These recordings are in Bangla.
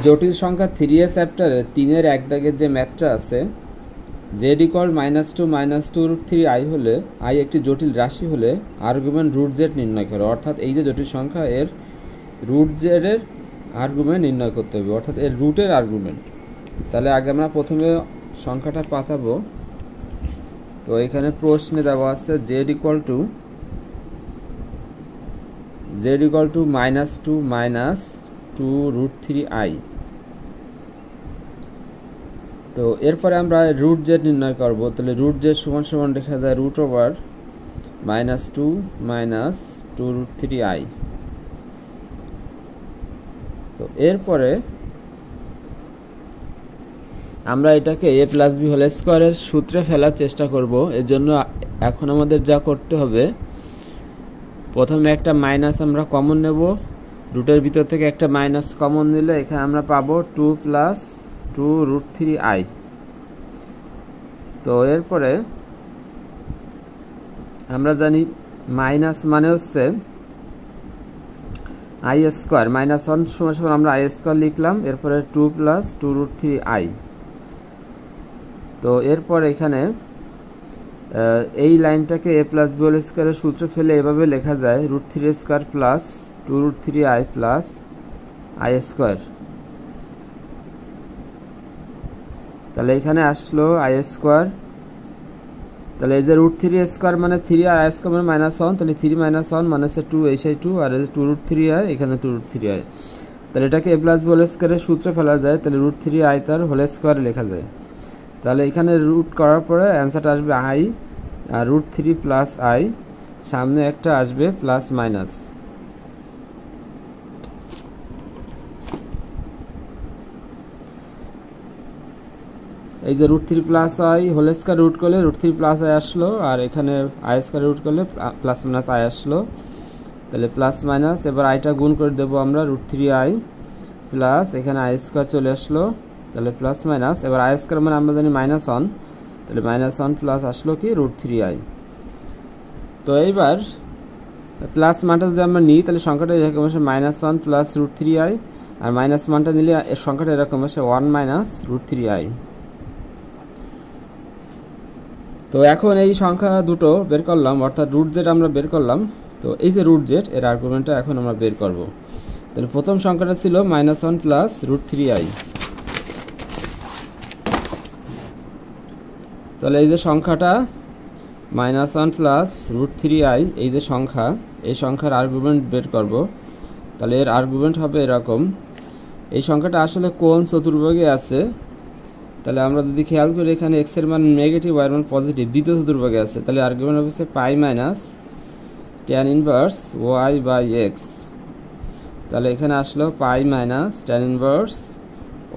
জটিল সংখ্যা 3a চ্যাপ্টারে 3-এর এক দাগের যে ম্যাথটা আছে, z = -2 হলে i একটি জটিল রাশি হলে আর্গুমেন্ট √z নির্ণয় করো। অর্থাৎ এই যে জটিল সংখ্যা, এর √z এর আর্গুমেন্ট নির্ণয় করতে হবে, অর্থাৎ এর রুটের আর্গুমেন্ট। তাহলে আগে আমরা প্রথমে সংখ্যাটা পাতাবো। তো এখানে প্রশ্নে দেওয়া আছে z = -2 তো এরপরে আমরা √z নির্ণয় করব। তাহলে √z = লেখা যায় √2 -2√3i। তো এরপরে আমরা এটাকে a + b হোল স্কয়ারের সূত্রে ফেলার চেষ্টা করব। এর জন্য এখন আমাদের যা করতে হবে, প্রথমে একটা মাইনাস আমরা কমন নেব। রুটের ভিতর থেকে একটা মাইনাস কমন নিলে এখানে আমরা পাবো 2 + 2√3i। তো এরপরে আমরা জানি মাইনাস মানে হচ্ছে i² -1 = আমরা i² লিখলাম, এরপরে 2 + 2√3i। তো এরপর এখানে এই লাইনটাকে a + b হোল স্কয়ারের সূত্রে ফেলে এভাবে লেখা যায় √3² + 2√3i + i²। তাহলে এখানে আসলো i²। তাহলে এই যে √3² মানে 3 আর i² মানে -1, তাহলে 3 - 1 মানে হচ্ছে 2, এই সেই 2, আর এই যে 2√3i, এখানে 2√3i। তাহলে এটাকে a + b হোল স্কয়ারের সূত্রে ফেলা যায়, তাহলে √3i তার হোল স্কয়ারে লেখা যায়। তাহলে এখানে রুট করার পরে অ্যান্সারটা আসবে i আর √3 + i, সামনে একটা আসবে প্লাস মাইনাস। এই যে √3 + i হোল স্কয়ার রুট করলে √3 + i আসলো, আর এখানে i² রুট করলে প্লাস মাইনাস i আসলো। তাহলে প্লাস মাইনাস, এবার iটা গুণ করে দেবো আমরা, √3i প্লাস এখানে i² চলে আসলো, তাহলে প্লাস মাইনাস, এবার i² মানে আমরা জানি -1, তাহলে -1 প্লাস আসলো কি √3i। তো এইবার প্লাস মানটা যদি আমরা নিই, তাহলে সংখ্যাটা এরকম আসে -1 + √3i, আর মাইনাস মানটা নিলে এর সংখ্যাটা এরকম আসে 1 - √3i। তো এখন এই সংখ্যা দুটো বের করলাম, অর্থাৎ √z আমরা বের করলাম। তো এই যে √z এর আর্গুমেন্টটা এখন আমরা বের করব। তাহলে প্রথম সংখ্যাটা ছিল -1 + √3i। তাহলে এই যে সংখ্যাটা -1 + √3i, এই যে সংখ্যা, এই সংখ্যার আর্গুমেন্ট বের করব। তাহলে এর আর্গুমেন্ট হবে এরকম। এই সংখ্যাটা আসলে কোন চতুর্ভাগে আছে, তাহলে আমরা যদি খেয়াল করি, এখানে x এর মান নেগেটিভ, y এর মান পজিটিভ, দ্বিতীয় চতুর্ভাগে আছে। তাহলে আর্গুমেন্ট হচ্ছে π - tan ইনভার্স y/x। তাহলে এখানে আসলো π - tan ইনভার্স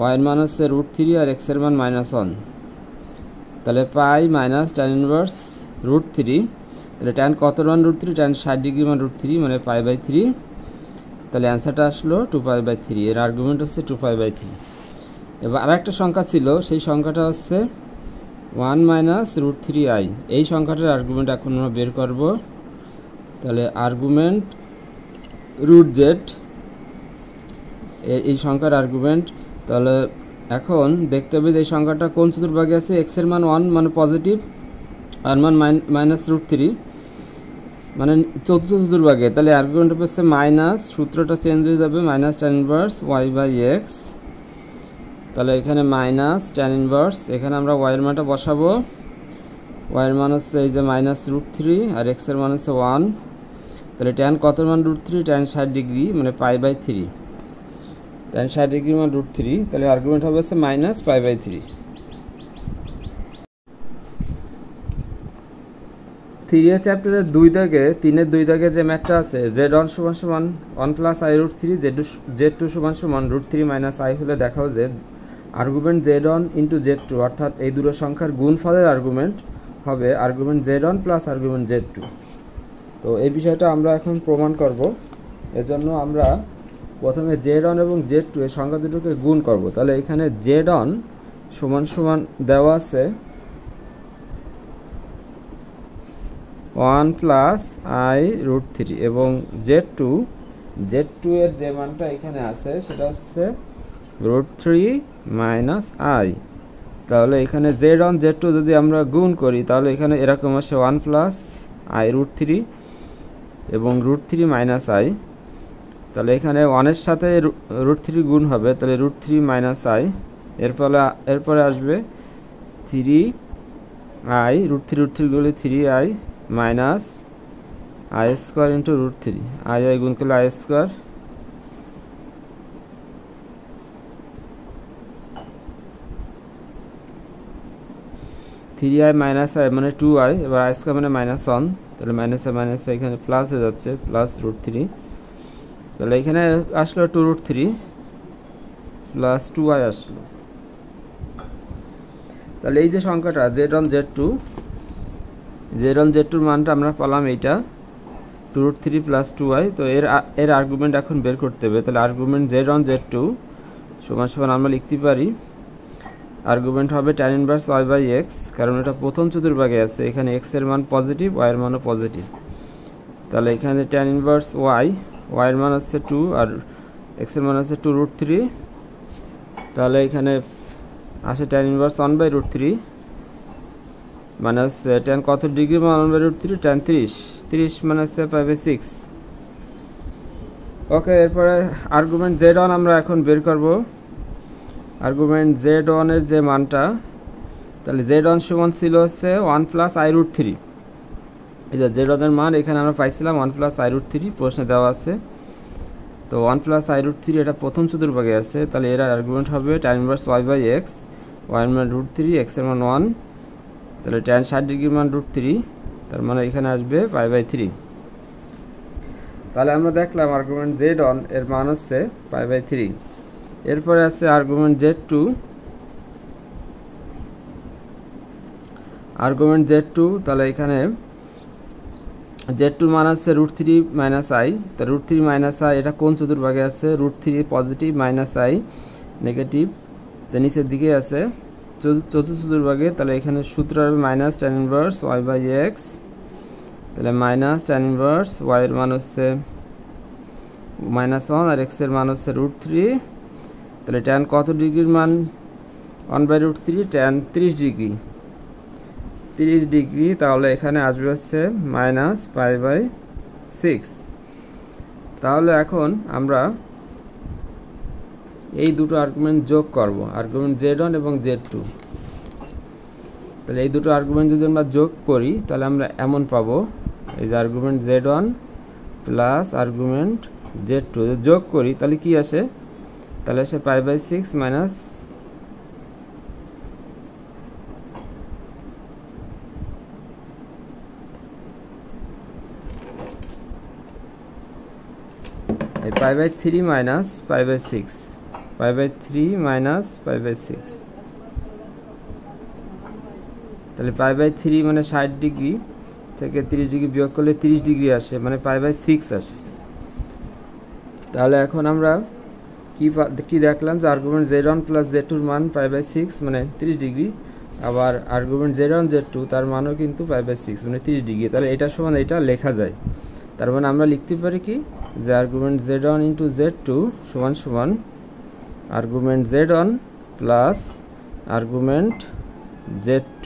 y এর মান হচ্ছে √3 আর x এর মান -1। তাহলে π - tan ইনভার্স √3, তাহলে tan কত মান √3, tan 60 ডিগ্রি মান √3, মানে π/3। তাহলে অ্যান্সারটা আসলো 2π/3, এর আর্গুমেন্ট হচ্ছে 2π/3। এবার আরেকটা সংখ্যা ছিল, সেই সংখ্যাটা হচ্ছে 1 - √3i। এই সংখ্যাটার আর্গুমেন্ট এখন আমরা বের করব। তাহলে আর্গুমেন্ট √z, এই সংখ্যার আর্গুমেন্ট। তাহলে এখন দেখতে হবে যে এই সংখ্যাটা কোন চতুর্ভাগে আছে। x এর মান 1 মানে পজিটিভ, আর মান -√3 মানে চতুর্থ চতুর্ভাগে। তাহলে আর্গুমেন্ট হচ্ছে মাইনাস, সূত্রটা চেঞ্জ হয়ে যাবে, -tan ইনভার্স y/x। তাহলে এখানে -tan ইনভার্স, এখানে আমরা y এর মানটা বসাবো। y এর মান হচ্ছে এই যে -√3, আর x এর মান হচ্ছে 1। তাহলে tan কত মান √3, tan 60 ডিগ্রি মানে π/3, tan 60 ডিগ্রি মান √3। তাহলে আর্গুমেন্ট হবে হচ্ছে -π/3। 3 চ্যাপ্টারের 3-এর 2 দাগে যে ম্যাথটা আছে, z1 = 1 + i√3, z2 = √3 - i হলে দেখাও যে আর্গুমেন্ট z1 × z2, অর্থাৎ এই দুটো সংখ্যার গুণফলের আর্গুমেন্ট হবে আর্গুমেন্ট z1 + আর্গুমেন্ট z2। তো এই বিষয়টা আমরা এখন প্রমাণ করব। এজন্য আমরা প্রথমে z1 এবং z2 এই সংখ্যা দুটোকে গুণ করব। তাহলে এখানে z1 = দেওয়া আছে 1 + i√3 এবং z2 এর যে মানটা এখানে আছে সেটা হচ্ছে √3 মাইনাস আই। তাহলে এখানে z1 z2 যদি আমরা গুণ করি তাহলে এখানে এরকম আসে 1 প্লাস আই √3 এবং √3 মাইনাস আই। তাহলে এখানে 1 এর সাথে √3 গুণ হবে, তাহলে √3 মাইনাস আই। এরপরে আসবে 3i √3 গুণলে 3i minus I square into √3, I গুণ করলে I square. Three I minus I মানে 2i, এবার আই স্কোয়ার মানে -1, তাহলে মাইনাস এখানে প্লাস হয়ে যাচ্ছে, প্লাস √3। তাহলে এখানে আসলো 2√3 প্লাস 2i আসলো। তাহলে এই যে সংখ্যাটা z1 z2 মানটা আমরা পেলাম এইটা 2√3 প্লাস 2i। তো এর আর্গুমেন্ট এখন বের করতে হবে। তাহলে আর্গুমেন্ট z1 z2 সমান সমান আমরা লিখতে পারি, আর্গুমেন্ট হবে tan inverse y by x, কারণ এটা প্রথম চতুর্ভাগে আছে, এখানে x এর মান পজিটিভ, y এর মানও পজিটিভ। তাহলে এখানে tan ইনভার্স y এর মান হচ্ছে 2 আর x এর মান হচ্ছে 2√3। তাহলে এখানে আসে tan inverse 1 by √3 minus tan কত ডিগ্রি মান 1 বাই √3, tan 30 মানে হচ্ছে 5/6। ওকে, এরপরে আর্গুমেন্ট z1 আমরা এখন বের করব। আর্গুমেন্ট z1 এর যে মানটা, তাহলে z1 সমান ছিল হচ্ছে 1 প্লাস আই √3। এই যে z1 এর মান এখানে আমরা পাইছিলাম 1 প্লাস আই √3, প্রশ্নে দেওয়া আছে। তো 1 প্লাস আই √3 এটা প্রথম চতুর্ভাগে আছে, তাহলে এর আর্গুমেন্ট হবে tan inverse y by x, y এর মান √3, x এর মান 1, তাহলে tan 60 ডিগ্রির মান √3, তার মানে এখানে আসবে 5/3। তাহলে আমরা দেখলাম আর্গুমেন্ট z1 এর মান হচ্ছে 5/3। এরপরে আছে আর্গুমেন্ট z2। আর্গুমেন্ট z2, তাহলে এখানে z2 মান আছে √3 মাইনাস আই। তা √3 মাইনাস আই এটা কোন চতুর্ভাগে আছে? √3 পজিটিভ মাইনাস আই নেগেটিভ, তো নিচের দিকে আছে চতুর্থ চতুর্ভাগে। তাহলে এখানে সূত্র হবে minus tan inverse y by x, তাহলে মাইনাস tan ইনভার্স y এর মান হচ্ছে -1 আর x এর মান হচ্ছে √3। তাহলে tan কত ডিগ্রির মান 1 বাই √3, tan 30 ডিগ্রি, তাহলে এখানে আসবে হচ্ছে -5/6। তাহলে এখন আমরা এই দুটো আর্গুমেন্ট যোগ করব, আর্গুমেন্ট z1 এবং z2। তাহলে এই দুটো আর্গুমেন্ট যদি আমরা যোগ করি তাহলে আমরা এমন পাবো, এই যে argument z1 plus argument z2 যোগ করি তাহলে কি আসে? তাহলে আসে 5/6 মাইনাস এই 5/3 মাইনাস 5/6, 5/3 মাইনাস 5/6। তাহলে 5/3 মানে 60 ডিগ্রি থেকে 30 ডিগ্রি বিয়োগ করলে 30 ডিগ্রি আসে, মানে 5/6 আসে। তাহলে এখন আমরা কি দেখলাম যে আর্গুমেন্ট z1 প্লাস z2 এর মান 5/6 মানে 30 ডিগ্রি, আবার আর্গুমেন্ট z1 z2 তার মানও কিন্তু 5/6 মানে 30 ডিগ্রি। তাহলে এটা সমান এটা লেখা যায়। তার মানে আমরা লিখতে পারি কি, যে আর্গুমেন্ট z1 ইন্টু z2 সমান সমান argument z1 plus argument z2।